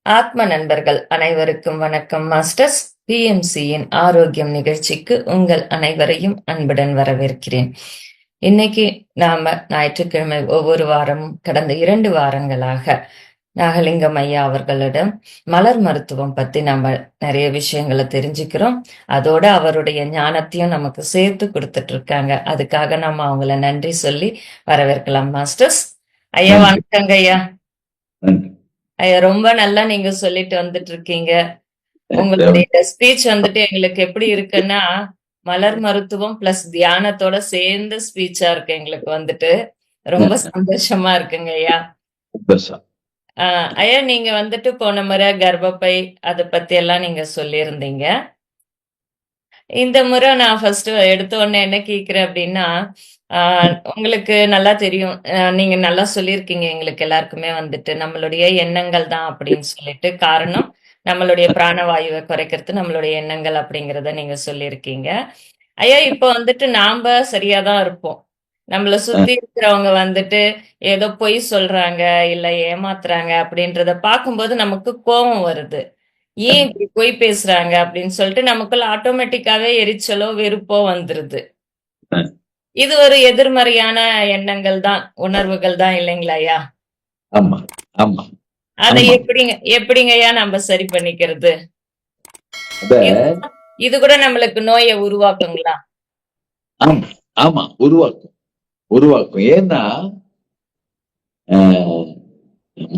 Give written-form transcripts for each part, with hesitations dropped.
ஆத்ம நண்பர்கள் அனைவருக்கும் வணக்கம் மாஸ்டர்ஸ். பிஎம்சியின் ஆரோக்கியம் நிகழ்ச்சிக்கு உங்கள் அனைவரையும் அன்புடன் வரவேற்கிறேன். இன்னைக்கு நாம ஞாயிற்றுக்கிழமை ஒவ்வொரு வாரமும் கடந்த 2 வாரங்களாக நாகலிங்கம் ஐயா அவர்களிடம் மலர் மருத்துவம் பத்தி நம்ம நிறைய விஷயங்களை தெரிஞ்சுக்கிறோம். அதோட அவருடைய ஞானத்தையும் நமக்கு சேர்த்து கொடுத்துட்டு இருக்காங்க. அதுக்காக நம்ம அவங்கள நன்றி சொல்லி வரவேற்கலாம் மாஸ்டர்ஸ். ஐயா வணக்கங்க ஐயா. ஐயா ரொம்ப நல்லா நீங்க சொல்லிட்டு வந்துட்டு இருக்கீங்க. உங்களுடைய ஸ்பீச் வந்துட்டு எங்களுக்கு எப்படி இருக்குன்னா மலர் மருத்துவம் பிளஸ் தியானத்தோட சேர்ந்த ஸ்பீச்சா இருக்கு. எங்களுக்கு வந்துட்டு ரொம்ப சந்தோஷமா இருக்குங்க ஐயா. ஐயா நீங்க வந்துட்டு போன முறை கர்ப்பப்பை அதை பத்தி எல்லாம் நீங்க சொல்லியிருந்தீங்க. இந்த முறை நான் ஃபர்ஸ்ட் எடுத்த உடனே என்ன கேக்குறேன் அப்படின்னா, உங்களுக்கு நல்லா தெரியும், நீங்க நல்லா சொல்லியிருக்கீங்க எங்களுக்கு எல்லாருக்குமே வந்துட்டு நம்மளுடைய எண்ணங்கள் தான் அப்படின்னு சொல்லிட்டு. காரணம் நம்மளுடைய பிராணவாயுவை குறைக்கிறது நம்மளுடைய எண்ணங்கள் அப்படிங்கிறத நீங்க சொல்லியிருக்கீங்க. ஐயா இப்ப வந்துட்டு நாம சரியாதான் இருப்போம். நம்மள சுத்தி இருக்கிறவங்க வந்துட்டு ஏதோ பொய் சொல்றாங்க இல்ல ஏமாத்துறாங்க அப்படின்றத பார்க்கும்போது நமக்கு கோபம் வருது. ஏன் இப்படி பொய் பேசுறாங்க அப்படின்னு சொல்லிட்டு நமக்குள்ள ஆட்டோமேட்டிக்காவே எரிச்சலோ வெறுப்போ வந்துருது. இது ஒரு எதிர்மறையான எண்ணங்கள் தான், உணர்வுகள் தான் இல்லைங்களா ஐயா? ஆமா ஆமா. அதை எப்படிங்கய்யா நம்ம சரி பண்ணிக்கிறது? இது கூட நம்மளுக்கு நோயை உருவாக்குங்களா? ஆமா ஆமா, உருவாக்கும். ஏன்னா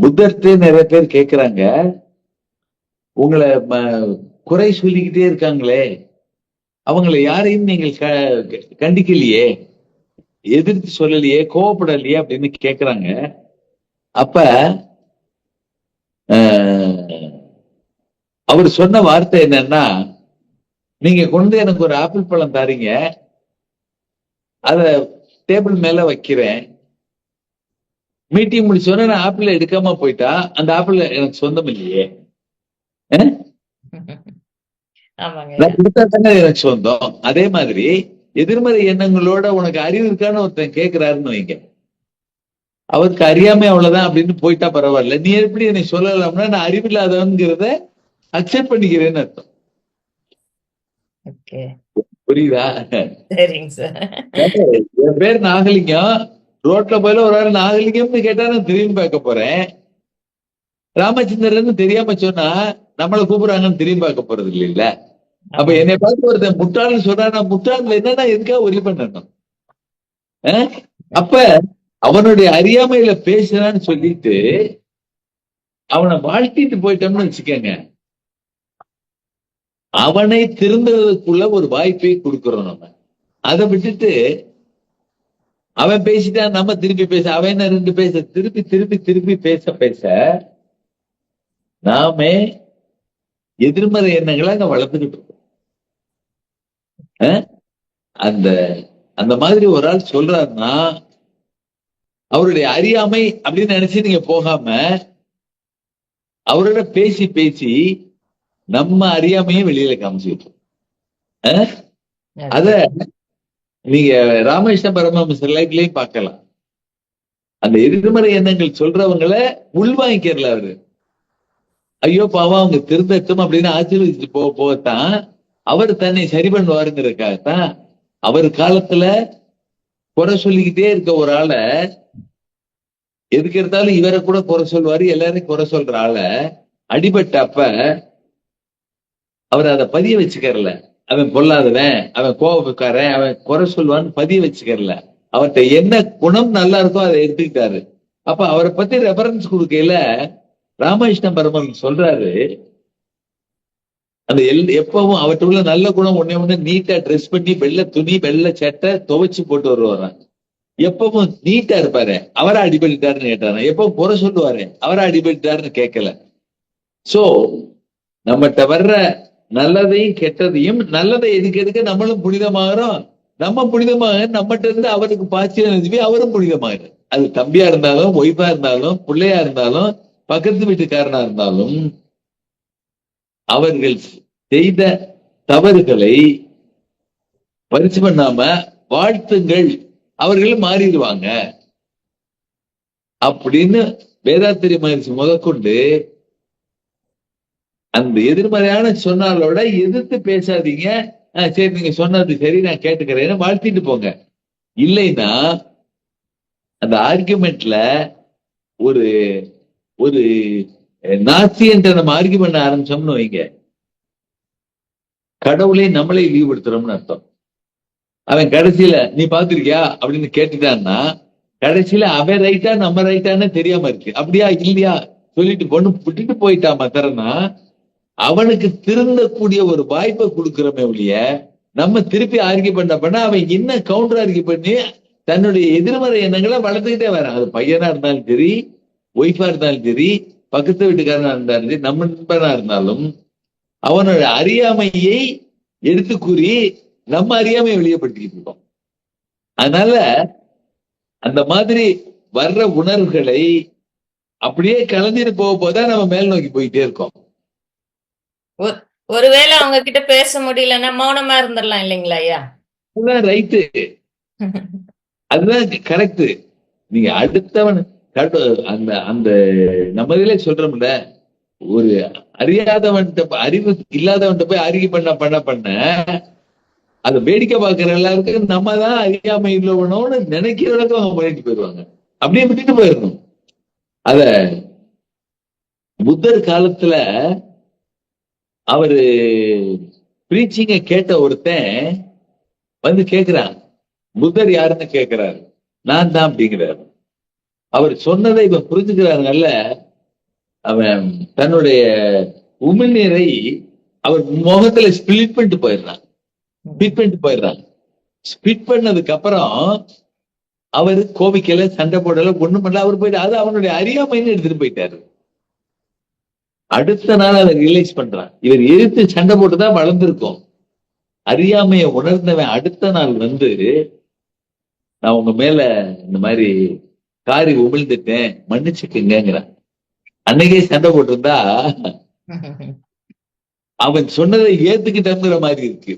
புத்தர்கிட்ட நிறைய பேர் கேக்குறாங்க, உங்களை குறை சொல்லிக்கிட்டே இருக்காங்களே, அவங்களை யாரையும் நீங்கள் கண்டிக்கலையே, எதிர்த்து சொல்லலையே, கோவப்படலையே அப்படின்னு கேக்குறாங்க. அப்ப அவர் சொன்ன வார்த்தை என்னன்னா, நீங்க கொண்டு எனக்கு ஒரு ஆப்பிள் பழம் தாரீங்க, அத டேபிள் மேல வைக்கிறேன், மீட்டிங் முடிச்சோன்னா நான் ஆப்பிள் எடுக்காம போயிட்டா அந்த ஆப்பிள் எனக்கு சொந்தம் இல்லையே, நான் கொடுத்தா தானே எனக்கு சொந்தம். அதே மாதிரி எதிர்மறை எண்ணங்களோட உனக்கு அறிவு இருக்கான்னு ஒருத்தன் கேட்கிறாருன்னு வைங்க, அவருக்கு அறியாமை அவ்வளவுதான் அப்படின்னு போயிட்டா பரவாயில்ல, நீ எப்படி என்னை சொல்லலாம்னா நான் அறிவில்லாதவங்கிறத அக்செப்ட் பண்ணிக்கிறேன்னு அர்த்தம். புரியுதா? என் பேர் நாகலிங்கம், ரோட்ல போயில ஒரு ஆள் நாகலிங்கம்னு கேட்டா நான் திரும்பி பார்க்க போறேன். ராமச்சந்திரன் தெரியாம சொன்னா நம்மளை கூப்பிடுறாங்கன்னு திரும்பி பார்க்க போறது இல்லைல்ல. அப்ப என்னை பார்த்து ஒருத்தன் முட்டாள்னு சொன்னா நான் முட்டாள் என்னன்னா எதுக்காக ஒலி பண்ணணும்? அப்ப அவனுடைய அறியாமையில பேசுறான்னு சொல்லிட்டு அவனை வாழ்த்திட்டு போயிட்டோம்னு வச்சுக்கோங்க, அவனை திருந்துறதுக்குள்ள ஒரு வாய்ப்பை கொடுக்கிறோம் நம்ம. அதை விட்டுட்டு அவன் பேசிட்டான் நம்ம திருப்பி பேச, அவன் 2 பேச, திருப்பி திருப்பி திருப்பி பேச பேச நாமே எதிர்மறை எண்ணங்களை அங்க வளர்த்துக்கிட்டு இருக்கோம். அந்த அந்த மாதிரி ஒரு ஆள் சொல்றாருன்னா அவருடைய அறியாமை அப்படின்னு நினைச்சு நீங்க போகாம அவரோட பேசி பேசி நம்ம அறியாமையே வெளியில காமிச்சுக்கிட்டோம். அத நீங்க ராமகிருஷ்ண பரமஹம்சர் லைஃப்லயும் பார்க்கலாம். அந்த எதிர்மறை எண்ணங்கள் சொல்றவங்களை உள்வாங்கிக்கிறல அவரு, ஐயோ பாவம் அவங்க திருந்தட்டும் அப்படின்னு ஆசீர்வதிச்சுட்டு போகத்தான் அவர் தன்னை சரி பண்ணுவாருங்கிறதுக்காகத்தான் அவர் காலத்துல குறை சொல்லிக்கிட்டே இருக்க ஒரு ஆளை, எதுக்கு இருந்தாலும் இவரை கூட குறை சொல்வாரு, எல்லாரையும் குறை சொல்ற ஆளை அடிபட்டப்ப அவர் அதை பதிய வச்சுக்கறல. அவன் பொல்லாதவன், அவன் கோபக்காரன், அவன் குறை சொல்வான்னு பதிய வச்சுக்கறல. அவர்கிட்ட என்ன குணம் நல்லா இருக்கோ அதை எடுத்துக்கிட்டாரு. அப்ப அவரை பத்தி ரெஃபரன்ஸ் கொடுக்கையில ராமகிருஷ்ண பரமஹம்சர் சொல்றாரு, அந்த எப்பவும் அவர்கிட்ட உள்ள நல்ல குணம் ஒண்ணு நீட்டா ட்ரெஸ் பண்ணி வெள்ளை துணி வெள்ளை சட்டை துவைச்சு போட்டு வருவாரான். எப்பவும் நீட்டா இருப்பாரு, அவரா அடிபட்டுட்டாருன்னு கேட்டாரு. எப்பவும் குறை சொல்லுவாரு, அவரா அடிபட்டுட்டாருன்னு கேட்கல. சோ நம்மகிட்ட வர்ற நல்லதையும் கெட்டதையும், நல்லதை எதுக்க நம்மளும் புனிதமாகறோம், நம்ம புனிதமாக நம்மகிட்ட இருந்து அவருக்கு பாய்ச்சல் அனுப்பி அவரும் புனிதமாகுது. அது தம்பியா இருந்தாலும், ஒய்ஃபா இருந்தாலும், பிள்ளையா இருந்தாலும், பக்கத்து வீட்டுக்காரனா இருந்தாலும், அவர்கள் செய்த தவறுகளை பரிசு பண்ணாம வாழ்த்துங்கள், அவர்கள் மாறிடுவாங்க. அப்படின்னு வேதாத்திரி மகிழ்ச்சி முதற்கொண்டு அந்த எதிர்மறையான சொன்னாலோட எதிர்த்து பேசாதீங்க. சரி நீங்க சொன்னது சரி நான் கேட்டுக்கிறேன்னு வாழ்த்திட்டு போங்க. இல்லைன்னா அந்த ஆர்குமெண்ட்ல ஒரு ஒரு நாசி என்ற நம்ம ஆர்கியூ பண்ண ஆரம்பிச்சோம்னு வைங்க, கடவுளே நம்மளே இழிவுபடுத்துறோம்னு அர்த்தம். அவன் கடைசியில நீ பாத்திருக்கியா அப்படின்னு கேட்டுட்டான்னா கடைசியில அவன் ரைட்டா நம்ம ரைட்டான்னு தெரியாம இருக்கு. அப்படியா இல்லையா சொல்லிட்டு பொண்ணு விட்டுட்டு போயிட்டான் மத்தரனா அவனுக்கு திருந்தக்கூடிய ஒரு வாய்ப்பை கொடுக்கிறோமே ஒழிய நம்ம திருப்பி ஆர்கியூ பண்ண அவன் என்ன கவுண்டர் ஆர்கியூ பண்ணி தன்னுடைய எதிர்மறை எண்ணங்களை வளர்த்துக்கிட்டே வரான். அது பையனா இருந்தாலும் சரி, ஒய்ஃபா இருந்தாலும் சரி, பக்கத்து வீட்டுக்காரனா இருந்தாலும் சரி, நம்ம நண்பனா இருந்தாலும் அவனோட அறியாமையை எடுத்து கூறி நம்ம அறியாமையை வெளியப்படுத்திக்கிட்டு இருக்கோம். அதனால அந்த மாதிரி வர்ற உணர்வுகளை அப்படியே கலந்துட்டு போக போதான் நம்ம மேல் நோக்கி போயிட்டே இருக்கோம். ஒருவேளை அவங்க கிட்ட பேச முடியலன்னா மௌனமா இருந்துடலாம் இல்லைங்களா ஐயா? அதுதான் ரைட்டு, அதுதான் கரெக்ட். நீங்க அடுத்தவன் அந்த அந்த நம்ம இதுல சொல்றோம்ல, ஒரு அறியாதவன்ட்ட அறிவு இல்லாதவன்ட்ட போய் அறிக்கை பண்ண அதை வேடிக்கை பார்க்கிற எல்லாருக்கும் நம்ம தான் அறியாமை இல்லவனோன்னு நினைக்கிற அளவுக்கு அவங்க பண்ணிட்டு போயிடுவாங்க. அப்படியே விட்டுட்டு போயிடணும். அத புத்தர் காலத்துல அவரு பிரீச்சிங்க கேட்ட ஒருத்தன் வந்து கேக்குறான், புத்தர் யாருன்னு கேக்குறாரு. நான் தான் அப்படிங்கிறாரு. அவர் சொன்னதை இவன் புரிஞ்சுக்கிறாருனால அவன் தன்னுடைய உமிழ்நீரை அவர் முகத்துல ஸ்பிளிட் பண்ணிட்டு போயிடுறான். ஸ்பிட் பண்ணதுக்கு அப்புறம் அவரு கோபிக்கல, சண்டை போடல, ஒண்ணும் பண்ணல. அவர் போயிட்டு அது அவனுடைய அறியாமைன்னு எடுத்துட்டு போயிட்டாரு. அடுத்த நாள் அதை ரியலைஸ் பண்றான். இவர் எதிர்த்து சண்டை போட்டுதான் வளர்ந்துருக்கோம். அறியாமையை உணர்ந்தவன் அடுத்த நாள் வந்து நான் உங்க மேல இந்த மாதிரி காரி உமிழ்ந்துட்டேன் மன்னிச்சுக்குங்கிறான். அன்னைக்கே சண்டை போட்டிருந்தா அவன் சொன்னதை ஏத்துக்கிட்டங்கிற மாதிரி இருக்கு.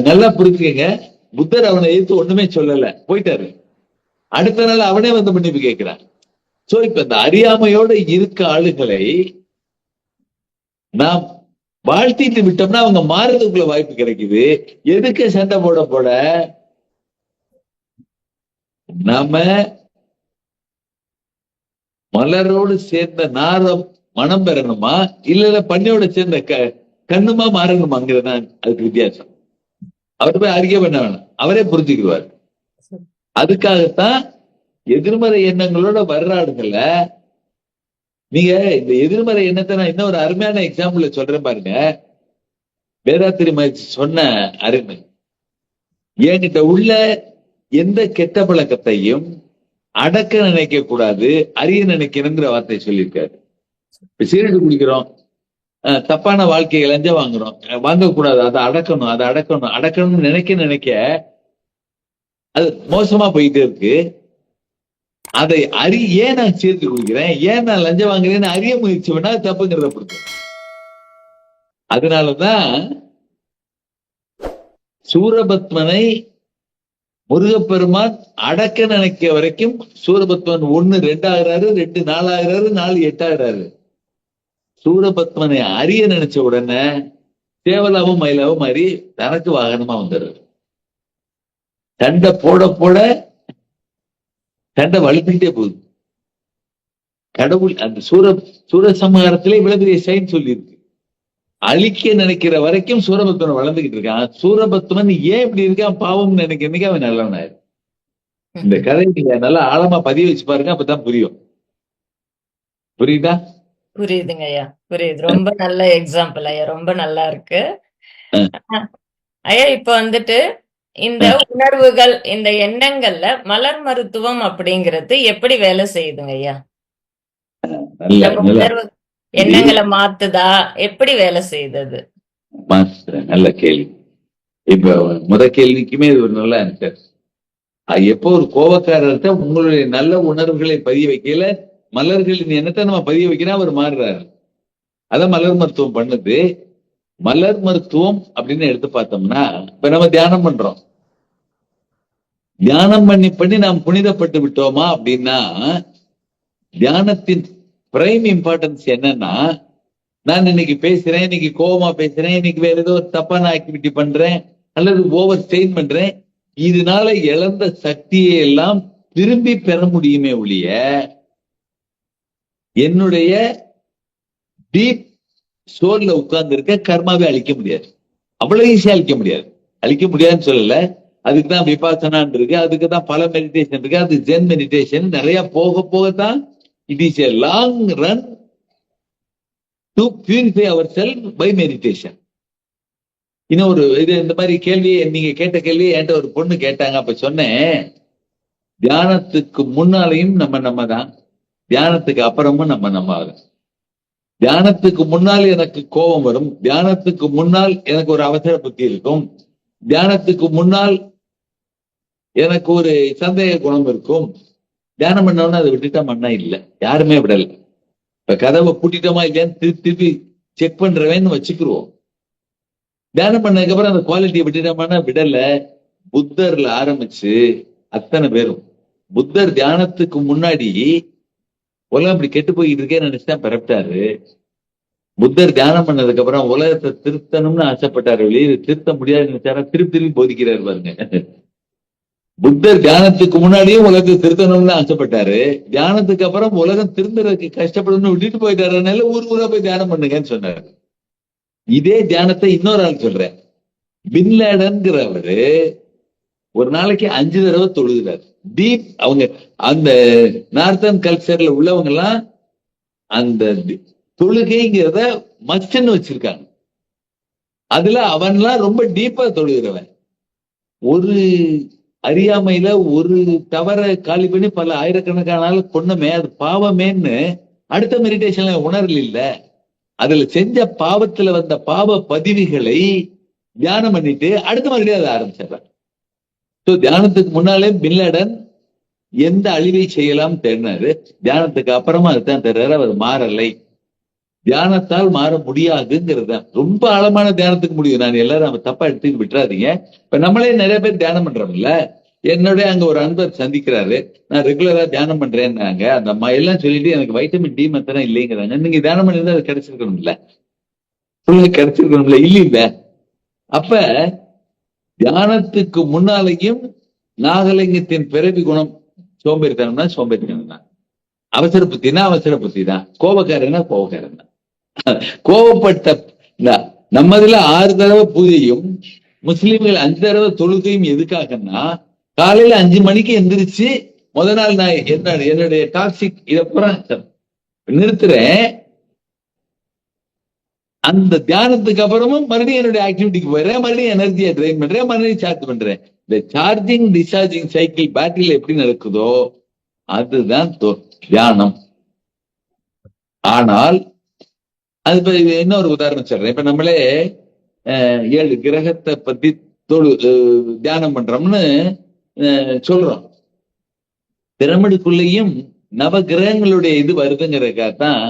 நல்லா புரிஞ்சுக்கங்க. புத்தர் அவனை எதிர்த்து ஒண்ணுமே சொல்லல, போயிட்டாரு. அடுத்த நாள் அவனே வந்து மன்னிப்பு கேட்கிறான். சோ இப்ப இந்த அறியாமையோட இருக்க ஆளுகளை நாம் வாழ்த்திட்டு விட்டோம்னா அவங்க மாறுறதுக்குள்ள வாய்ப்பு கிடைக்குது. எதுக்கு சண்டை போட நாம மலரோடு சேர்ந்த நாரம் மனம் பெறணுமா, இல்ல பண்ணியோட சேர்ந்த கண்ணுமா மாறணுமாங்கிறது அதுக்கு வித்தியாசம். அவர் போய் அறிக்கை பண்ண வேணாம், அவரே புரிஞ்சுக்குவார். அதுக்காகத்தான் எதிர்மறை எண்ணங்களோட வர்றாடுங்கள்ல நீங்க இந்த எதிர்மறை எண்ணத்தை நான் இன்னும் ஒரு அருமையான எக்ஸாம்பிள் சொல்றேன் பாருங்க. வேதாத்திரி மகிழ்ச்சி சொன்ன அருமை, என்கிட்ட உள்ள எந்த கெட்ட பழக்கத்தையும் அடக்க நினைக்க கூடாது, அறிய நினைக்கணுங்கிற வார்த்தை சொல்லியிருக்காரு. இப்ப சீரட்டு குடிக்கிறோம், தப்பான வாழ்க்கையை லஞ்சம் வாங்குறோம், வாங்கக்கூடாது, அதை அடக்கணும்னு நினைக்க அது மோசமா போயிட்டே இருக்கு. அதை ஏன் நான் சேர்த்து குடிக்கிறேன், ஏன் நான் லஞ்சம் வாங்குறேன்னு அறிய முயற்சி பண்ணா தப்புங்கிறத பொறுத்து. அதனாலதான் சூரபத்மனை முருகப்பெருமான் அடக்க நினைக்க வரைக்கும் சூரபத்மன் 1 2 ஆகிறாரு, 2 4 ஆகிறாரு, 4 8 ஆகிறாரு. சூரபத்மனை அறிய நினைச்ச உடனே சேவலாவும் மயிலாவும் மாறி தனக்கு வாகனமா வந்துடுறாரு. சண்டை போட சண்டை வலுத்துக்கிட்டே போகுது. கடவுள் அந்த சூரசம்ஹாரத்திலே இவ்வளவு பெரிய சைன் சொல்லியிருக்கு. அழிக்க நினைக்கிற வரைக்கும் சூரபத்மன் வளர்ந்துகிட்டு இருக்கான். சூரபத்மன் ஏன் இப்படி இருக்கான் பாவம் நினைக்கிறதுக்கு அவன் நல்லவனாரு. இந்த கதை நீங்க நல்லா ஆழமா பதிய வச்சு பாருங்க, அப்பதான் புரியும். புரியுதா? புரியுதுங்க ஐயா, புரியுது. ரொம்ப நல்ல எக்ஸாம்பிள் ஐயா, ரொம்ப நல்லா இருக்கு ஐயா. இப்ப வந்துட்டு இந்த உணர்வுகள், இந்த எண்ணங்கள்ல மலர் மருத்துவம் அப்படிங்கிறது எப்படி வேலை செய்யுதுங்க ஐயா? எண்ணங்களை மாத்துதா, எப்படி வேலை செய்தது? நல்ல கேள்வி. இப்ப கேள்விக்குமே இது ஒரு நல்ல ஆன்சர். எப்போ ஒரு கோபக்காரர்கிட்ட உங்களுடைய நல்ல உணர்வுகளை பதிய வைக்கல, மலர்களின் எண்ணத்தை நம்ம பதிய வைக்கிறோம், அவர் மாறுறாரு. அதான் மலர் மருத்துவம் பண்ணுது. மலர் மருத்துவம் அப்படின்னு எடுத்து பார்த்தோம்னா, இப்ப நம்ம தியானம் பண்றோம். தியானம் பண்ணி நாம் புனிதப்பட்டு விட்டோமா அப்படின்னா, தியானத்தின் பிரைம் இம்பார்ட்டன்ஸ் என்னன்னா, நான் இன்னைக்கு பேசுறேன், இன்னைக்கு கோபமா பேசுறேன், இன்னைக்கு வேற ஏதோ ஒரு தப்பான ஆக்டிவிட்டி பண்றேன் அல்லது ஓவர் ஸ்ட்ரெயின் பண்றேன், இதனால இழந்த சக்தியை எல்லாம் திரும்பி பெற முடியுமே ஒழிய என்னுடைய டீப் சோல்ல உட்கார்ந்து இருக்க கர்மாவை அழிக்க முடியாது. அவ்வளவு ஈஸியா அழிக்க முடியாது. அழிக்க முடியாதுன்னு சொல்லல. அதுக்கு தான் விபாசனான் இருக்கு, அதுக்கு தான் பல மெடிடேஷன் இருக்கு, அது ஜென் மெடிடேஷன் நிறைய போக போகத்தான். It is a long run to purify our self by meditation. இன்னொரு இது இந்த மாதிரி கேள்வியை நீங்க கேட்ட கேள்வியை என்கிட்ட ஒரு பொண்ணு கேட்டாங்க. அப்ப சொன்னேன், தியானத்துக்கு முன்னாலையும் நம்ம தான், தியானத்துக்கு அப்புறமும் நம்ம ஆகும். தியானத்துக்கு முன்னால் எனக்கு கோபம் வரும், தியானத்துக்கு முன்னால் எனக்கு ஒரு அவசர புத்தி இருக்கும், தியானத்துக்கு முன்னால் எனக்கு ஒரு சந்தேக குணம் இருக்கும். தியானம் பண்ணவொன்னு அதை விட்டுட்டா மண்ணா இல்லை, யாருமே விடல. இப்ப கதவை பூட்டிட்டோமா இல்லையான்னு திருப்பி செக் பண்றவேன்னு வச்சுக்கிருவோம். தியானம் பண்ணதுக்கு அப்புறம் அந்த குவாலிட்டியை விட்டுட்டோம்னா விடல. புத்தர்ல ஆரம்பிச்சு அத்தனை பேரும், புத்தர் தியானத்துக்கு முன்னாடி உலகம் இப்படி கெட்டு போயிட்டு இருக்கேன்னு நினைச்சுதான் பிறப்பிட்டாரு. புத்தர் தியானம் பண்ணதுக்கு அப்புறம் உலகத்தை திருத்தணும்னு ஆசைப்பட்டாரு, வெளியே திருத்த முடியாதுன்னு நினைச்சாரா, திருப்பி போதிக்கிறாரு பாருங்க. புத்தர் தியானத்துக்கு முன்னாடியும் உலகத்தை திருத்தணும்னு ஆசைப்பட்டாரு, தியானத்துக்கு அப்புறம் உலகம் திருந்துறதுக்கு கஷ்டப்படணும்னு விட்டுட்டு போயிட்டாரு. அதனால ஊரா போய் தியானம் பண்ணுங்கன்னு சொன்னாரு. இதே தியானத்தை இன்னொரு ஆள் சொல்றேன். பின்லேடன்கிறவரு ஒரு நாளைக்கு 5 தடவை தொழுகிறார். டீப் அவங்க அந்த நார்த்தன் கல்ச்சர்ல உள்ளவங்க எல்லாம் அந்த தொழுகைங்கிறத மஸ்ட்னு வச்சிருக்காங்க. அதுல அவன்லாம் ரொம்ப டீப்பா தொழுகிறவன். ஒரு அறியாமையில ஒரு தவற காலி பண்ணி பல ஆயிரக்கணக்கான ஆள் கொன்னமே, அது பாவமேன்னு அடுத்த மெடிடேஷன்ல உணரல இல்ல. அதுல செஞ்ச பாவத்துல வந்த பாவ பதிவுகளை தியானம் பண்ணிட்டு அடுத்த மறுபடியும் அதை ஆரம்பிச்சிடறான். தியானத்துக்கு முன்னாலே பின்லேடன் எந்த அழிவை செய்யலாம் தேடினாரு, தியானத்துக்கு அப்புறமா அதுதான் தெரியாரு. அவர் மாறலை, தியானத்தால் மாற முடியாதுங்கிறது ரொம்ப ஆழமான தியானத்துக்கு முடியும். நான் எல்லாரும் நம்ம தப்பா எடுத்துக்கு விட்டுறாதீங்க. இப்ப நம்மளே நிறைய பேர் தியானம் பண்றோம்ல. என்னுடைய அங்க ஒரு அன்பர் சந்திக்கிறாரு, நான் ரெகுலரா தியானம் பண்றேன்னாங்க. அந்த அம்மா எல்லாம் சொல்லிட்டு எனக்கு வைட்டமின் டி மத்தனம் இல்லைங்கிறாங்க. நீங்க தியானம் பண்ணிருந்தா அது கிடைச்சிருக்கணும்ல, கிடைச்சிருக்கணும்ல, இல்ல. அப்ப தியானத்துக்கு முன்னாலேயும் நாகலிங்கத்தின் பிறவி குணம் சோம்பேறித்தனம்னா சோம்பேறித்தனம் தான், அவசர புத்தினா அவசர புத்தி தான், கோபக்காரனா கோபக்காரன் தான். கோபப்பட்ட நம்மதுல 6 தடவை பூஜையும் முஸ்லிம்கள் 5 தடவை தொழுகையும் எதுக்காகன்னா, காலையில 5 மணிக்கு எந்திரிச்சு முத நாள் நான் என்னுடைய டாக்ஸிக் இதப்புறம் நிறுத்துறேன். அந்த தியானத்துக்கு அப்புறமும் மறுபடியும் என்னுடைய ஆக்டிவிட்டிக்கு போயிடுறேன், மறுபடியும் எனர்ஜியை ட்ரெயின் பண்றேன், மறுபடியும் சார்ஜ் பண்றேன். இந்த சார்ஜிங் டிஸ்சார்ஜிங் சைக்கிள் பேட்டரியில எப்படி நடக்குதோ அதுதான் தியானம். ஆனால் அது இப்ப இன்னொரு உதாரணம் சொல்றேன். இப்ப நம்மளே 7 கிரகத்தை பத்தி தியானம் பண்றோம்னு சொல்றோம். பிரமிடுக்குள்ளேயும் நவ கிரகங்களுடைய இது வருதுங்கிறதுக்காகத்தான்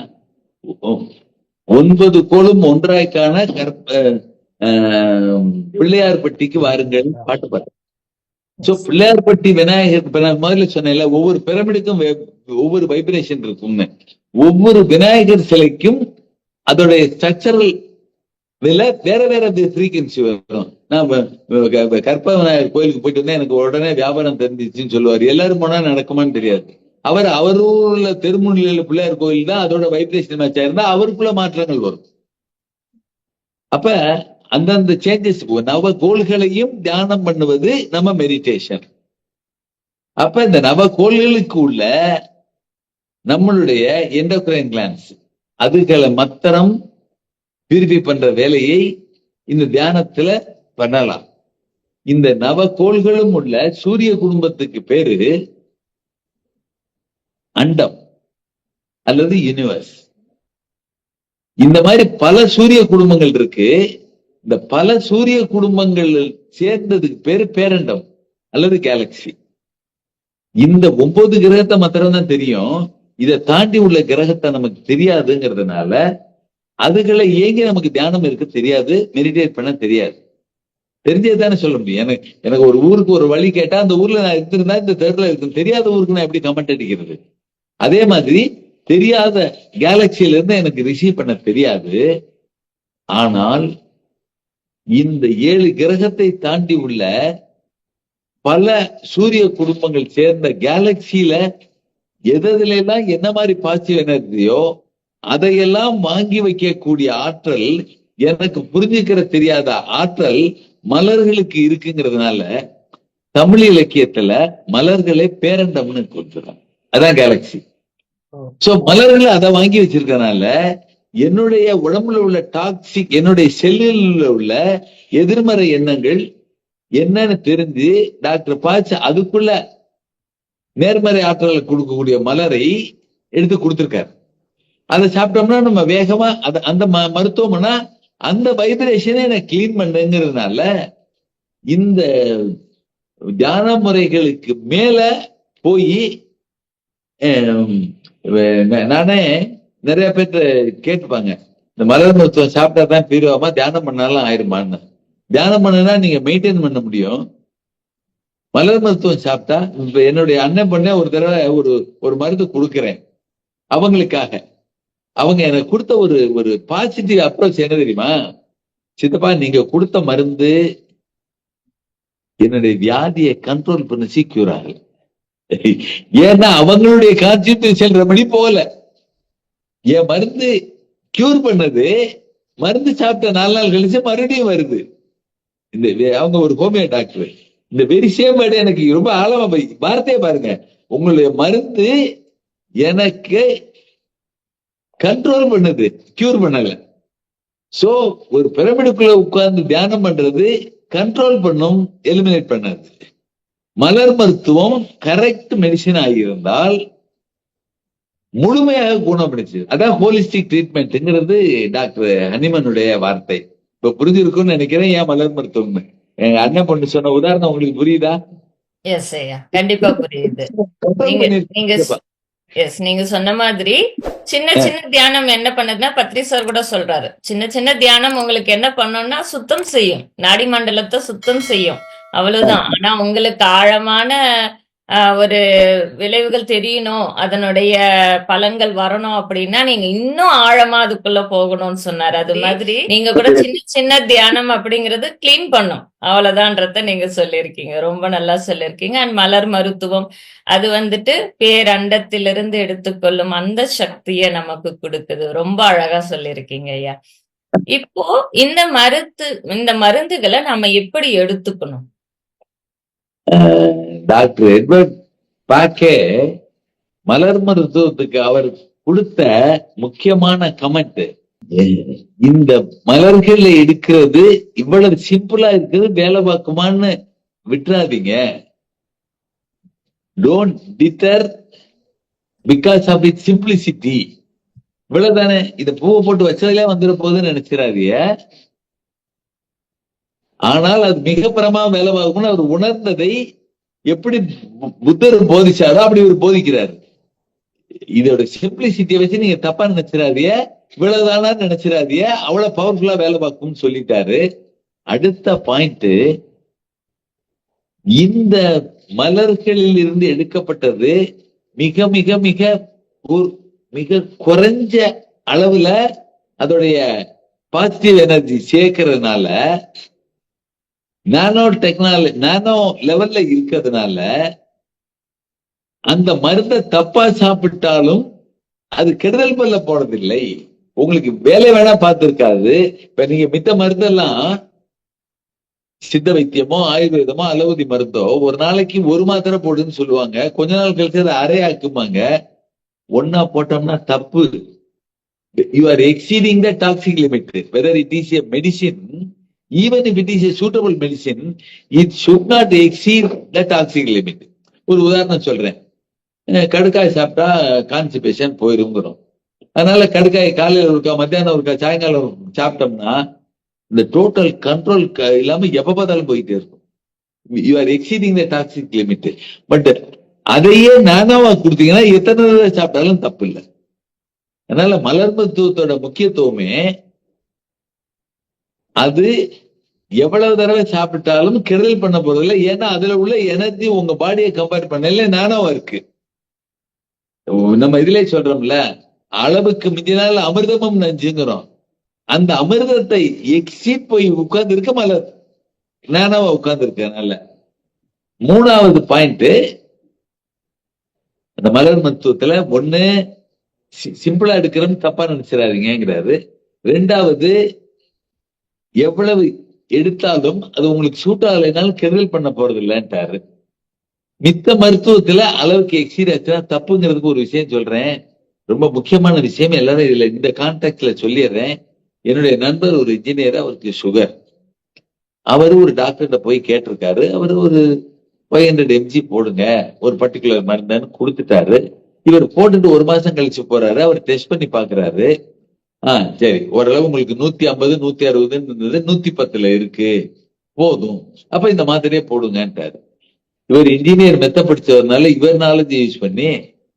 9 கோளும் ஒன்றாய்க்கான பிள்ளையார்பட்டிக்கு வாருங்கள் பாட்டு பாடுறேன். சோ பிள்ளையார்பட்டி விநாயகர், இப்ப நான் முதல்ல சொன்னேன்ல, ஒவ்வொரு பிரமிடுக்கும் ஒவ்வொரு வைப்ரேஷன் இருக்கும்னு. ஒவ்வொரு விநாயகர் சிலைக்கும் அதோடைய ஸ்ட்ரக்சரல் வேற வேற ஃப்ரீக்வன்சி வரும். நான் கற்ப விநாயகர் கோயிலுக்கு போயிட்டு வந்தா எனக்கு உடனே வியாபாரம் தெரிஞ்சிச்சுன்னு சொல்லுவாரு. எல்லாரும் போனா நடக்குமான்னு தெரியாது. அவருள்ள தெருமுனையில பிள்ளையார் கோயில் தான் அதோட வைப்ரேஷன் மேட்ச் ஆயிருந்தா அவருக்குள்ள மாற்றங்கள் வரும். அப்ப அந்தந்த சேஞ்சஸ், நவ கோள்களையும் தியானம் பண்ணுவது நம்ம மெடிடேஷன். அப்ப இந்த நவ கோள்களுக்கு உள்ள நம்மளுடைய எண்டோக்ரைன் கிளான்ஸ் அதுகளை மத்தரம் பிரிப்பி பண்ற வேலையை இந்த தியானத்துல பண்ணலாம். இந்த நவ கோள்களும் உள்ள சூரிய குடும்பத்துக்கு பேரு அண்டம் அல்லது யூனிவர்ஸ். இந்த மாதிரி பல சூரிய குடும்பங்கள் இருக்கு. இந்த பல சூரிய குடும்பங்கள் சேர்ந்ததுக்கு பேரு பேரண்டம் அல்லது கேலக்சி. இந்த 9 கிரகத்தை மாத்திரம் தான் தெரியும். இதை தாண்டி உள்ள கிரகத்தை நமக்கு தெரியாதுங்கிறதுனால அதுகளை ஏங்கி நமக்கு தியானம் இருக்கு தெரியாது, மெடிடேட் பண்ண தெரியாது. தெரிஞ்சதுதானே சொல்ல முடியும். எனக்கு ஒரு ஊருக்கு ஒரு வழி கேட்டா அந்த ஊர்ல நான் இருந்திருந்தா இந்த தெருல இருக்கு, தெரியாத ஊருக்கு நான் எப்படி கமெண்ட் அடிக்கிறது? அதே மாதிரி தெரியாத கேலக்சியில இருந்து எனக்கு ரிசீவ் பண்ண தெரியாது. ஆனால் இந்த 7 கிரகத்தை தாண்டி உள்ள பல சூரிய குடும்பங்கள் சேர்ந்த கேலக்சியில எதுல எல்லாம் என்ன மாதிரி பாசிட்டிவ் எனர்ஜியோ அதையெல்லாம் வாங்கி வைக்கக்கூடிய ஆற்றல், எனக்கு புரிஞ்சுக்கிற தெரியாத ஆற்றல் மலர்களுக்கு இருக்குங்கிறதுனால தமிழ் இலக்கியத்துல மலர்களை பேரண்டம்னு கொடுத்துறாங்க. அதான் கேலக்சி. சோ மலர்கள் அதை வாங்கி வச்சிருக்கனால என்னுடைய உடம்புல உள்ள டாக்ஸிக், என்னுடைய செல்லுல உள்ள எதிர்மறை எண்ணங்கள் என்னன்னு தெரிஞ்சு டாக்டர் பாச்சு அதுக்குள்ள நேர்மறை ஆற்றலை கொடுக்கக்கூடிய மலரை எடுத்து கொடுத்திருக்காரு. அதை சாப்பிட்டோம்னா நம்ம வேகமா அந்த மருத்துவம்னா அந்த வைப்ரேஷனை எனக்கு கிளீன் பண்ணுங்கிறதுனால இந்த தியான முறைகளுக்கு மேல போய் நானே நிறைய பேர் கேட்டுப்பாங்க, இந்த மலர் மருத்துவம் சாப்பிட்டா தான் தீர்வாமா, தியானம் பண்ணாலும் ஆயிருமான்னு. தியானம் பண்ணா நீங்க மெயின்டைன் பண்ண முடியும். மலர் மருத்துவம் சாப்பிட்டா இப்ப என்னுடைய அண்ணன் பண்ண ஒரு தடவை ஒரு மருந்து கொடுக்கிறேன் அவங்களுக்காக. அவங்க எனக்கு கொடுத்த ஒரு பாசிட்டிவ் அப்ரோச் என்ன தெரியுமா? சித்தப்பா, நீங்க கொடுத்த மருந்து என்னுடைய வியாதியை கண்ட்ரோல் பண்ணிச்சு, கியூர் ஆகல. ஏன்னா அவங்களுடைய கான்ஸ்டிடியூஷன் ரெமடி போகல. என் மருந்து கியூர் பண்ணது, மருந்து சாப்பிட்ட 4 நாள் கழிச்சு மறுபடியும் வருது. இந்த அவங்க ஒரு ஹோமியோ டாக்டர். இந்த வெரி சேம் வேர்டு எனக்கு ரொம்ப ஆழமா போய் வார்த்தையே பாருங்க. உங்களுடைய மருந்து எனக்கு கண்ட்ரோல் பண்ணுது, கியூர் பண்ணல. சோ ஒரு பிரமிடுக்குள்ள உட்கார்ந்து தியானம் பண்றது கண்ட்ரோல் பண்ணும், எலிமினேட் பண்ணாது. மலர் மருத்துவம் கரெக்ட் மெடிசின் ஆகியிருந்தால் முழுமையாக குணப்படுச்சு. அதான் ஹோலிஸ்டிக் ட்ரீட்மெண்ட்ங்கிறது டாக்டர் ஹனிமனுடைய வார்த்தை. இப்ப புரிஞ்சிருக்கும்னு நினைக்கிறேன். ஏன் மலர் மருத்துவம் எங்க அண்ணன் பொண்ணு சொன்ன உதாரணம் உங்களுக்கு புரியுதா? எஸ் ஐயா, கண்டிப்பா புரியுது. நீங்க சொன்ன மாதிரி சின்ன சின்ன தியானம் என்ன பண்ணுதுன்னா, பத்ரி சார் கூட சொல்றாரு, சின்ன சின்ன தியானம் உங்களுக்கு என்ன பண்ணும்னா சுத்தம் செய்யும், நாடி மண்டலத்தை சுத்தம் செய்யும், அவ்வளவுதான். ஆனா உங்களுக்கு ஆழமான ஒரு விளைவுகள் தெரியணும், அதனுடைய பலன்கள் வரணும் அப்படின்னா நீங்க இன்னும் ஆழமா அதுக்குள்ள போகணும்னு சொன்னாரு. அது மாதிரி நீங்க கூட சின்ன சின்ன தியானம் அப்படிங்கறது கிளீன் பண்ணும், அவ்வளவுதான்றத நீங்க சொல்லியிருக்கீங்க. ரொம்ப நல்லா சொல்லியிருக்கீங்க. அண்ட் மலர் மருத்துவம் அது வந்துட்டு பேரண்டத்திலிருந்து எடுத்துக்கொள்ளும் அந்த சக்தியை நமக்கு கொடுக்குது. ரொம்ப அழகா சொல்லியிருக்கீங்க ஐயா. இப்போ இந்த மருந்துகளை நம்ம எப்படி எடுத்துக்கணும்? டாக்டர் எட்வர்ட் பாக்கே மலர் மருத்துவத்துக்கு அவர் கொடுத்த முக்கியமான கமெண்ட், இந்த மலர்கள் எடுக்கிறது இவ்வளவு சிம்பிளா இருக்குது, வேலை பார்க்குமான்னு விட்டுறாதீங்க. Don't deter because of it simplicity. இவ்வளவுதானே, இத பூவை போட்டு வச்சதுல வந்துட போகுதுன்னு நினைச்சிடாதீங்க. ஆனால் அது மிக பரமா வேலை பார்க்கும்னு அவர் உணர்ந்ததை எப்படி புத்தர் போதிச்சாரோ அப்படி இவர் போதிக்கிறாரு. இதோட சிம்பிளிசிட்டியை வச்சு நீங்க தப்பா நினைச்சிடாதீங்க, இவ்வளவுதானா நினைச்சிடாதீங்க, அவ்வளவு பவர்ஃபுல்லா வேலை பார்க்கும்னு சொல்லிட்டாரு. அடுத்த பாயிண்ட், இந்த மலர்களில் இருந்து எடுக்கப்பட்டது மிக மிக மிக மிக குறைஞ்ச அளவுல அதோடைய பாசிட்டிவ் எனர்ஜி சேர்க்கறதுனால, நானோ டெக்னாலஜி நானோ லெவல்ல இருக்கிறதுனால அந்த மருந்தை தப்பா சாப்பிட்டாலும் அது கெடுதல் பண்ண போனதில்லை. உங்களுக்கு வேலை வேணா பார்த்திருக்காது. இப்ப நீங்க மித்த மருந்தெல்லாம் சித்த வைத்தியமோ ஆயுர்வேதமோ அலோபதி மருந்தோ ஒரு நாளைக்கு 1 மாத்திரை போடுன்னு சொல்லுவாங்க, கொஞ்ச நாள் கழிச்சு அதை அரையாக்குமாங்க. ஒன்னா போட்டோம்னா தப்பு. You are exceeding the toxic limit. Whether it is a medicine, even if it is a suitable medicine, it should not exceed the toxic limit. ஒரு உதாரணம் சொல்றேன், கடுக்காய் சாப்பிட்டா கான்ஸ்டிபேஷன் போயிருங்கிறோம். அதனால கடுக்காய் காலையில் ஒருக்கா மத்தியானம் ஒருக்கா சாயங்காலம் சாப்பிட்டோம்னா இந்த டோட்டல் கண்ட்ரோல் இல்லாம எப்ப பார்த்தாலும் போயிட்டே இருக்கும். You are exceeding the toxic limit. But அதையே நானாவா கொடுத்தீங்கன்னா எத்தனை தடவை சாப்பிட்டாலும் தப்பு இல்லை. அதனால மலர் மருத்துவத்தோட முக்கியத்துவமே அது எவ்வளவு தடவை சாப்பிட்டாலும் கெடுதல் பண்ண போறதில்லை. ஏன்னா அதுல உள்ள எனர்ஜி உங்க பாடியை கம்பேர் பண்ணல நானோவா இருக்கு. நம்ம இதுல சொல்றோம்ல, அளவுக்கு மிஞ்சினால் அமிர்தமும் நஞ்சுங்கிறோம். அந்த அமிர்தத்தை எக்ஸிட் போய் உட்கார்ந்து இருக்க மலர் நானோவா உட்கார்ந்து இருக்கனால. மூணாவது பாயிண்ட், அந்த மலர் மருத்துவத்துல ஒண்ணு சிம்பிளா எடுக்கிறோம் தப்பா நினைச்சிடாதீங்கிறாரு. ரெண்டாவது, எவ்வளவு எடுத்தாலும் அது உங்களுக்கு சூட் ஆகலைனாலும் கெடுதல் பண்ண போறது இல்லைன்ட்டாரு. மித்த மருத்துவத்துல அளவுக்கு எக்ஸீட் ஆச்சுன்னா தப்புங்கிறதுக்கு ஒரு விஷயம் சொல்றேன், ரொம்ப முக்கியமான விஷயம். எல்லாரும் இதுல இந்த கான்டாக்ட்ல சொல்லிடுறேன். என்னுடைய நண்பர் ஒரு இன்ஜினியர், அவருக்கு சுகர். அவரு ஒரு டாக்டர்கிட்ட போய் கேட்டிருக்காரு. அவரு ஒரு 500 mg போடுங்க ஒரு பர்டிகுலர் மருந்துன்னு கொடுத்துட்டாரு. இவர் போட்டுட்டு ஒரு மாசம் கழிச்சு போறாரு. அவர் டெஸ்ட் பண்ணி பாக்குறாரு. சரி, ஓரளவு உங்களுக்கு 150 160 இருந்தது, 110 இருக்கு, போதும், அப்ப இந்த மாதிரியே போடுங்கன்றாரு. இவர் இன்ஜினியர் மெத்த படிச்சவர்னால இவர் நாலேஜ் யூஸ் பண்ணி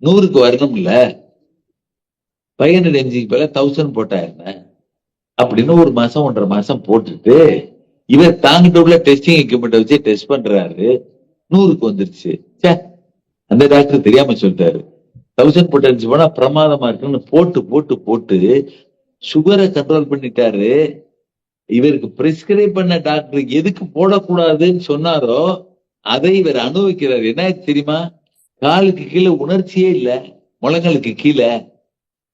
100க்கு வரணும்ல, 500 mg மேல 1000 போட்டா என்ன அப்படின்னு ஒரு மாசம் 1.5 மாசம் போட்டுட்டு இவர் தாங்கிட்ட உள்ள டெஸ்டிங் எக்யூப்மெண்ட் வச்சு டெஸ்ட் பண்றாரு. 100க்கு வந்துருச்சு. அந்த டாக்டர் தெரியாம சொல்லிட்டாரு, 1000 போட்டு போனா பிரமாதமா இருக்குன்னு போட்டு போட்டு போட்டு சுகரை கண்ட்ரோல் பண்ணிட்டாரு. இவருக்கு பிரிஸ்கிரைப் பண்ண டாக்டர் எதுக்கு போடக்கூடாதுன்னு சொன்னாரோ அதை இவர் அனுபவிக்கிறார். என்ன தெரியுமா, காலுக்கு கீழே உணர்ச்சியே இல்ல, முழங்களுக்கு கீழே.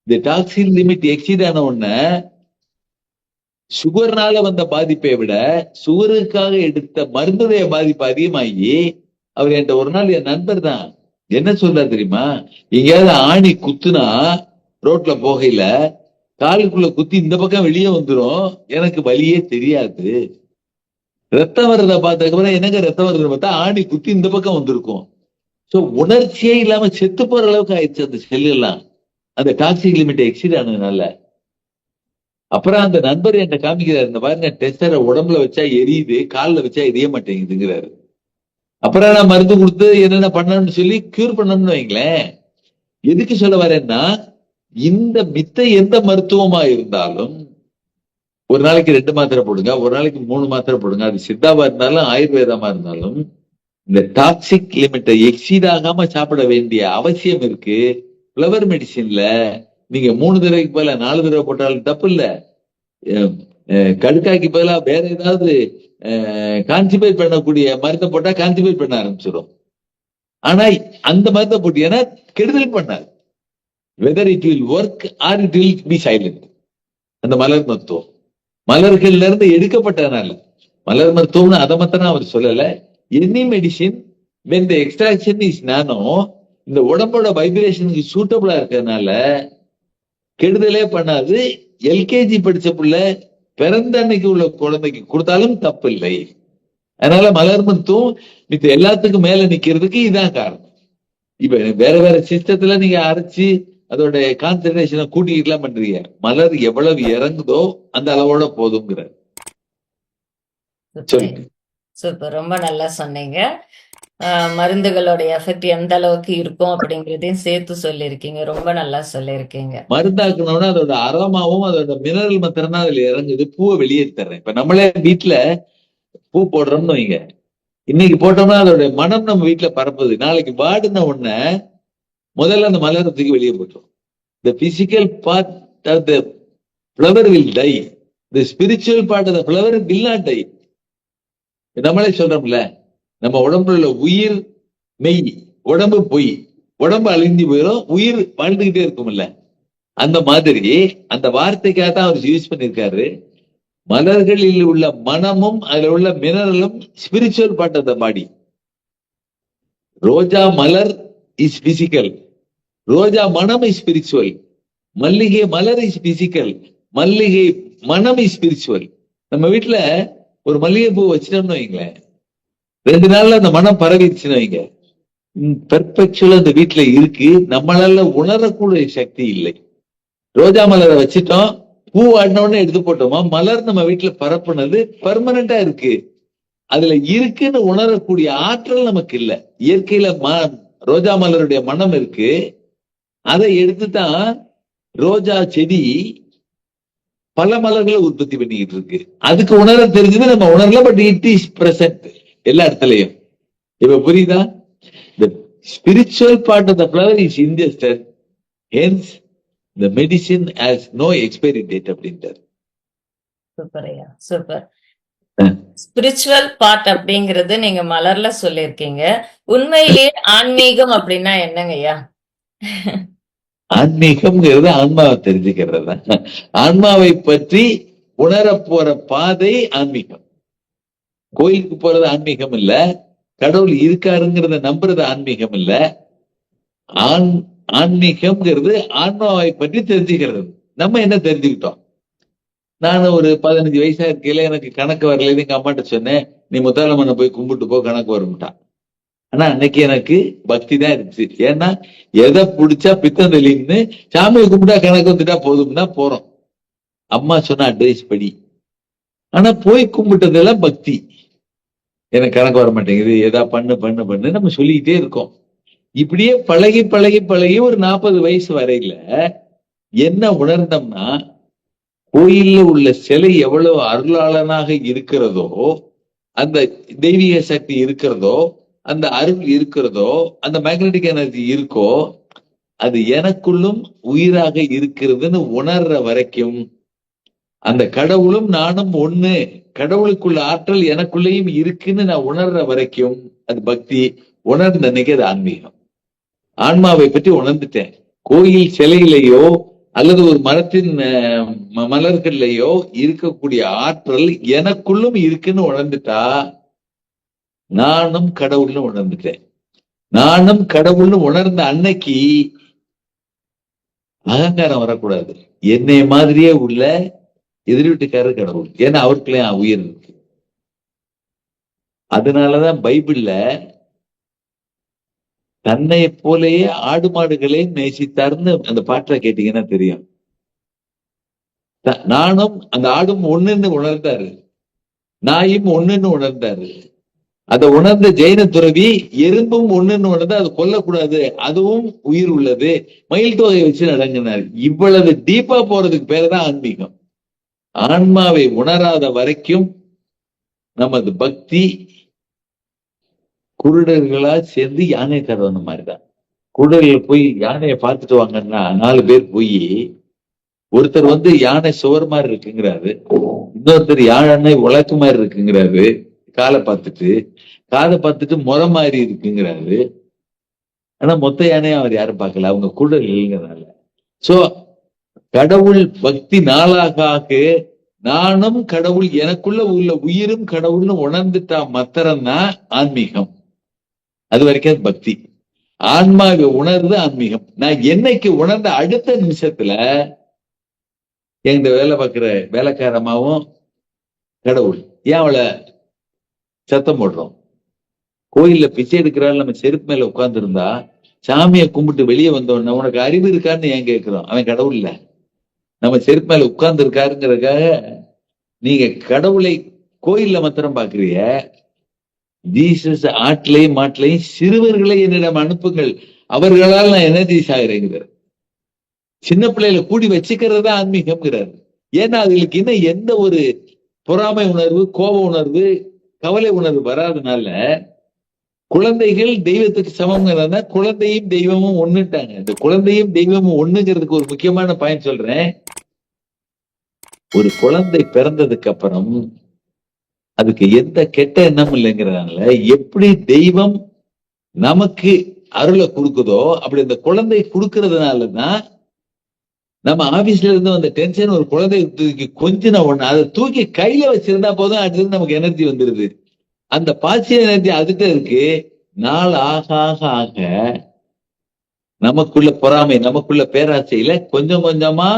இந்த டாக்ஸின் லிமிட் எக்ஸீட் ஆன உடனே சுகர்னால வந்த பாதிப்பை விட சுகருக்காக எடுத்த மருந்துடைய பாதிப்பு அதிகமாகி, அவர் என்கிட்ட ஒரு நாள், என் நண்பர் தான், என்ன சொல்றாரு தெரியுமா, எங்கேயாவது ஆணி குத்துனா ரோட்ல போகையில காலுக்குள்ள குத்தி இந்த பக்கம் வெளியே வந்துரும், எனக்கு வலியே தெரியாது. ரத்தம் வர்றத பார்த்ததுக்கு என்னங்க ரத்தம் வர்றத பார்த்தா ஆணி குத்தி இந்த பக்கம் வந்திருக்கும். சோ உணர்ச்சியே இல்லாம செத்து போற அளவுக்கு ஆயிடுச்சு அந்த செல் எல்லாம், அந்த டாக்ஸிக் லிமிட் எக்ஸீட் ஆனதுனால. அப்புறம் அந்த நண்பர் என்கிட்ட காமிக்கிறாரு, இந்த பாருங்க டெஸ்டரை உடம்புல வச்சா எரியுது, காலில் வச்சா எரிய மாட்டேங்குதுங்கிறாரு. அப்புறம் நான் மருந்து கொடுத்து என்னென்ன பண்ணணும்னு சொல்லி கியூர் பண்ணணும்னு வைங்களேன். எதுக்கு சொல்ல வரேன்னா, இந்த மித்த எந்த மருத்துவமா இருந்தாலும் ஒரு நாளைக்கு 2 மாத்திரை போடுங்க, ஒரு நாளைக்கு 3 மாத்திரை போடுங்க, அது சித்தாவா இருந்தாலும் ஆயுர்வேதமா இருந்தாலும் இந்த டாக்ஸிக் லிமிட்டை எக்ஸீட் ஆகாம சாப்பிட வேண்டிய அவசியம் இருக்கு. பிளவர் மெடிசின்ல நீங்க 3 தடவைக்கு பதிலா 4 தடவை போட்டாலும் தப்பு இல்ல. கடுக்காய்க்கு பதிலா வேற ஏதாவது கான்சிபேட் பண்ணக்கூடிய மருந்தை போட்டா கான்சிபேட் பண்ண ஆரம்பிச்சிடும். ஆனா அந்த மருந்தை போட்டீங்கன்னா கெடுதல் பண்ணாது. Whether it will work or it will be silent. அந்த மலர் மருத்துவம் மலர்கள்ல இருந்து எடுக்கப்பட்டதுனால, மலர் மருத்துவம்னு அதை மாத்திரம் அவர் சொல்லல. Any medicine when the extraction is nano, இந்த உடம்போட வைப்ரேஷனுக்கு சூட்டபிளா இருக்கிறதுனால கெடுதலே பண்ணாது. எல்கேஜி படிச்ச புள்ள பிறந்த அன்னைக்கு உள்ள குழந்தைக்கு கொடுத்தாலும் தப்பு இல்லை. அதனால மலர் மருத்துவம் மித்த எல்லாத்துக்கும் மேல நிக்கிறதுக்கு இதான் காரணம். இப்ப வேற வேற சிஸ்டத்துல நீங்க அரைச்சு அதோட கான்சன்ட்ரேஷனை கூட்டிக்கிட்டுலாம் பண்றீங்க. மலர் எவ்வளவு இறங்குதோ அந்த அளவோட போதுங்கிற. சூப்பர், ரொம்ப நல்லா சொன்னீங்க. மருந்துகளோட எஃபெக்ட் எந்த அளவுக்கு இருக்கும் அப்படிங்கறதையும் சேர்த்து சொல்லியிருக்கீங்க. ரொம்ப நல்லா சொல்லியிருக்கீங்க. மருந்தாக்கணும்னா அதோட அரோமாவும் அதோட மினரல் மாத்திரம் தான் அதுல இறங்குது, பூவை வெளியேற்றுறேன். இப்ப நம்மளே வீட்டுல பூ போடுறோம்னு வைங்க, இன்னைக்கு போட்டோம்னா அதோட மனம் நம்ம வீட்டுல பரப்புது. நாளைக்கு வாடின உடனே முதல்ல அந்த மலரத்துக்கு வெளியே போட்டோம். The physical part of the flower will die. The spiritual part of the flower will not die. நம்மளே சொல்றோம்ல, நம்ம உடம்புல உள்ள உயிர் மெய், உடம்பு பொய். உடம்பு அழிஞ்சு போயிடும், உயிர் வாழ்ந்துகிட்டே இருக்கும்ல. அந்த மாதிரி அந்த வார்த்தைக்காக தான் அவர் யூஸ் பண்ணிருக்காரு. மலர்களில் உள்ள மனமும் அதுல உள்ள மினரலும் spiritual part of the body. ரோஜா மலர் இஸ் பிசிக்கல், ரோஜா மனம் இஸ் ஸ்பிரிச்சுவல். மல்லிகை மலர் இஸ் பிசிக்கல், மல்லிகை மனம் இஸ் ஸ்பிரிச்சுவல். நம்ம வீட்டுல ஒரு மல்லிகை பூ வச்சிட்டோம்னு வைங்களேன், 2 நாள்ல அந்த மனம் பரவிடுச்சுன்னு வைங்க, பெர்பெக்சுவலா அந்த வீட்டுல இருக்கு, நம்மளால உணரக்கூடிய சக்தி இல்லை. ரோஜா மலரை வச்சுட்டோம், பூ ஆடினோடனே எடுத்து போட்டோமா, மலர் நம்ம வீட்டுல பரப்புனது பர்மனண்டா இருக்கு. அதுல இருக்குன்னு உணரக்கூடிய ஆற்றல் நமக்கு இல்ல. இயற்கையில ரோஜா மலருடைய மனம் இருக்கு, அதை எடுத்துதான் ரோஜா செடி பல மலர்களை உற்பத்தி பண்ணிக்கிட்டு இருக்கு. அதுக்கு உணர தெரிஞ்சது நம்ம உணரல, பட் இட் இஸ் பிரசன்ட் எல்லா இடத்துலயும். இப்ப புரியுதா? The spiritual part of the flower is ingested, hence the medicine has no expiry date அப்படின்றார். சூப்பர் ஐயா, சூப்பர். ஸ்பிரிச்சுவல் பார்ட் அப்படிங்கறது நீங்க மலர்ல சொல்லியிருக்கீங்க. உண்மையிலேயே ஆன்மீகம் அப்படின்னா என்னங்க ஐயா? ஆன்மீகம்ங்கிறது ஆன்மாவை தெரிஞ்சுக்கிறது தான். ஆன்மாவை பற்றி உணர போற பாதை ஆன்மீகம். கோயிலுக்கு போறது ஆன்மீகம் இல்ல, கடவுள் இருக்காருங்கிறத நம்புறது ஆன்மீகம் இல்ல. ஆன்மீகம்ங்கிறது ஆன்மாவை பற்றி தெரிஞ்சுக்கிறது. நம்ம என்ன தெரிஞ்சுக்கிட்டோம்? நான் ஒரு 15 வயசா இருக்கையில எனக்கு கணக்கு வரல, எங்க அம்மாட்ட சொன்னேன், நீ முத்தாலம்மனை போய் கும்பிட்டு போ, கணக்கு வரும்ட்டான். ஆனா அன்னைக்கு எனக்கு பக்தி தான் இருந்துச்சு. ஏன்னா எதை பிடிச்சா பித்தம் தெளின்னு சாமியை கும்பிட்டா கணக்கு வந்துட்டா போதும் தான் போறோம். அம்மா சொன்ன அட்வைஸ் படி. ஆனா போய் கும்பிட்டதெல்லாம் பக்தி. எனக்கு கணக்கு வர மாட்டேங்குது, ஏதா பண்ணு பண்ணு பண்ணு நம்ம சொல்லிக்கிட்டே இருக்கோம். இப்படியே பழகி பழகி பழகி ஒரு 40 வயசு வரையில என்ன உணர்ந்தோம்னா, கோயில்ல உள்ள சிலை எவ்வளவு அருளாளனாக இருக்கிறதோ, அந்த தெய்வீக சக்தி இருக்கிறதோ, அந்த அருள் இருக்கிறதோ, அந்த மேக்னெட்டிக் எனர்ஜி இருக்கோ, அது எனக்குள்ளும் உயிராக இருக்கிறதுன்னு உணர்ற வரைக்கும், அந்த கடவுளும் நானும் ஒண்ணு, கடவுளுக்குள்ள ஆற்றல் எனக்குள்ளேயும் இருக்குன்னு நான் உணர்ற வரைக்கும் அது பக்தி. உணர்ந்த அன்னைக்கு அது ஆன்மீகம். ஆன்மாவை பற்றி உணர்ந்துட்டேன். கோயில் சிலையிலேயோ அல்லது ஒரு மரத்தின் மலர்கள்லயோ இருக்கக்கூடிய ஆற்றல் எனக்குள்ளும் இருக்குன்னு உணர்ந்துட்டா நானும் கடவுள்னு உணர்ந்துட்டேன். நானும் கடவுள்னு உணர்ந்த அன்னைக்கு அகங்காரம் வரக்கூடாது. என்னை மாதிரியே உள்ள எதிர் வீட்டுக்காரர் கடவுள், ஏன்னா அவருக்குள்ளே உயிர் இருக்கு. அதனாலதான் பைபிள்ல தன்னை போலேயே ஆடு மாடுகளே நேசித்தார்னு அந்த பாட்டுல கேட்டீங்கன்னா தெரியும். நானும் அந்த ஆடும் ஒண்ணுன்னு உணர்ந்தாரு, நாயும் ஒண்ணுன்னு உணர்ந்தாரு. அதை உணர்ந்த ஜெயின துறவி எறும்பும் ஒண்ணுன்னு உணர்ந்து அதை கொல்லக்கூடாது, அதுவும் உயிர் உள்ளது, மயில் தொகையை வச்சு நடங்கினார். இவ்வளவு டீப்பா போறதுக்கு பேருதான் ஆன்மீகம். ஆன்மாவை உணராத வரைக்கும் நமது பக்தி குருடர்களா சேர்ந்து யானை தரவன மாதிரிதான். குருடர்கள் போய் யானையை பார்த்துட்டு வாங்கன்னா 4 பேர் போய், ஒருத்தர் யானை சுவர் மாதிரி இருக்குங்கிறாரு, இன்னொருத்தர் யானை உலக்கு மாதிரி இருக்குங்கிறாரு, காலை பார்த்துட்டு முறை மாதிரி இருக்குங்கிறாரு. ஆனா மொத்த யானையும் அவர் யாரும் பார்க்கல, அவங்க குருடர்கள்ங்கிறதுனால. சோ கடவுள் பக்தி நாளாக நானும் கடவுள், எனக்குள்ள உள்ள உயிரும் கடவுள்னு உணர்ந்துட்டா மாத்திரம்தான் ஆன்மீகம். அது வரைக்கும் பக்தி. ஆன்மாவை உணர்ந்து ஆன்மீகம். நான் என்னைக்கு உணர்ந்த அடுத்த நிமிஷத்துல எங்க வேலை பார்க்கிற வேலைக்காரமாவும் கடவுள், ஏன் அவளை சத்தம் போடுறோம்? கோயில்ல பிச்சை எடுக்கிறாள், நம்ம செருப்பு மேல உட்கார்ந்து இருந்தா சாமியை கும்பிட்டு வெளியே வந்தோடனே உனக்கு அறிவு இருக்கான்னு ஏன் கேட்கிறோம்? அவன் கடவுள் இல்ல, நம்ம செருப்பு மேல உட்கார்ந்து இருக்காருங்கிறதுக்காக நீங்க கடவுளை கோயில்ல மாத்திரம் பாக்குறிய. ஜீசஸ் ஆட்லையும் மாட்டிலையும் சிறுவர்களை என்னிடம் அனுப்புங்கள், அவர்களால் நான் எனர்ஜிஸ் ஆகிறேங்கிறார். சின்ன பிள்ளைகளை கூடி வச்சுக்கிறது தான் ஆன்மீகம்ங்கிறாரு. ஏன்னா அதுகளுக்கு இன்னும் எந்த ஒரு பொறாமை உணர்வு, கோப உணர்வு, கவலை உணர்வு வராதனால குழந்தைகள் தெய்வத்துக்கு சமம்ங்கிறத குழந்தையும் தெய்வமும் ஒண்ணுட்டாங்க. இந்த குழந்தையும் தெய்வமும் ஒண்ணுங்கிறதுக்கு ஒரு முக்கியமான பாயிண்ட் சொல்றேன். ஒரு குழந்தை பிறந்ததுக்கு அப்புறம் அதுக்கு எந்த கெட்ட எண்ணமும் இல்லைங்கிறதுனால எப்படி தெய்வம் நமக்கு அருளை கொடுக்குதோ அப்படி இந்த குழந்தை கொடுக்கறதுனாலதான் நம்ம ஆபீஸ்ல இருந்து வந்த டென்ஷன் ஒரு குழந்தைய தூக்கி கொஞ்சம் ஒண்ணு அதை தூக்கி கையில வச்சிருந்தா போதும், அடுத்தது நமக்கு எனர்ஜி வந்துருது. அந்த பாசிட்டிவ் எனர்ஜி அதுக்கு இருக்கு. நாள் ஆக ஆக ஆக நமக்குள்ள பொறாமை, நமக்குள்ள பேராசையில கொஞ்சம் கொஞ்சமா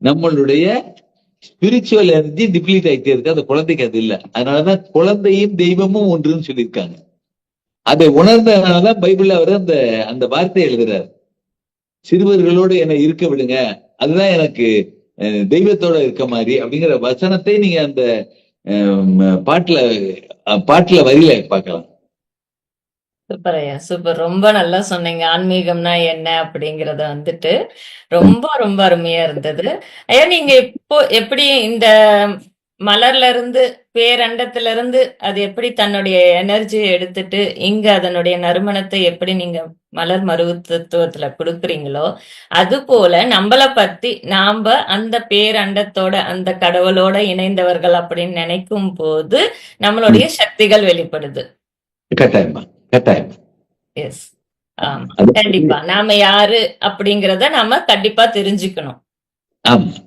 நம்மளுடைய ஸ்பிரிச்சுவல் எனர்ஜி டிப்ளீட் ஆகிட்டே இருக்கு. அந்த குழந்தைக்கு அது இல்லை. அதனாலதான் குழந்தையும் தெய்வமும் ஒன்றுன்னு சொல்லியிருக்காங்க. அதை உணர்ந்ததுனாலதான் பைபிள்ல அவர் அந்த அந்த வார்த்தையை எழுதுறாரு, சிறுவர்களோடு என்னை இருக்க விடுங்க, அதுதான் எனக்கு தெய்வத்தோட இருக்க மாதிரி அப்படிங்கிற வசனத்தை நீங்க அந்த பாட்டுல வரியில பார்க்கலாம். சூப்பர் ஐயா, சூப்பர். ரொம்ப நல்லா சொன்னீங்க. ஆன்மீகம்னா என்ன அப்படிங்கிறத வந்துட்டு, ரொம்ப ரொம்ப அருமையா இருந்தது. ஐயா, நீங்க இப்போ எப்படி இந்த மலர்ல இருந்து, பேரண்டத்துல இருந்து அது எப்படி தன்னுடைய எனர்ஜிய எடுத்துட்டு, இங்க அதனுடைய நறுமணத்தை எப்படி நீங்க மலர் மருத்துவத்துல குடுக்குறீங்களோ, அதுபோல நம்பள பத்தி நாம்ப அந்த பேரண்டத்தோட, அந்த கடவுளோட இணைந்தவர்கள் அப்படின்னு நினைக்கும்போது, நம்மளுடைய சக்திகள் வெளிப்படுது. கட்டாயமா, கட்டாயம். எஸ். ஆமா. அது கண்டிப்பா. நாம யாரு அப்படிங்கிறத நாம கண்டிப்பா தெரிஞ்சுக்கணும். ஆமா.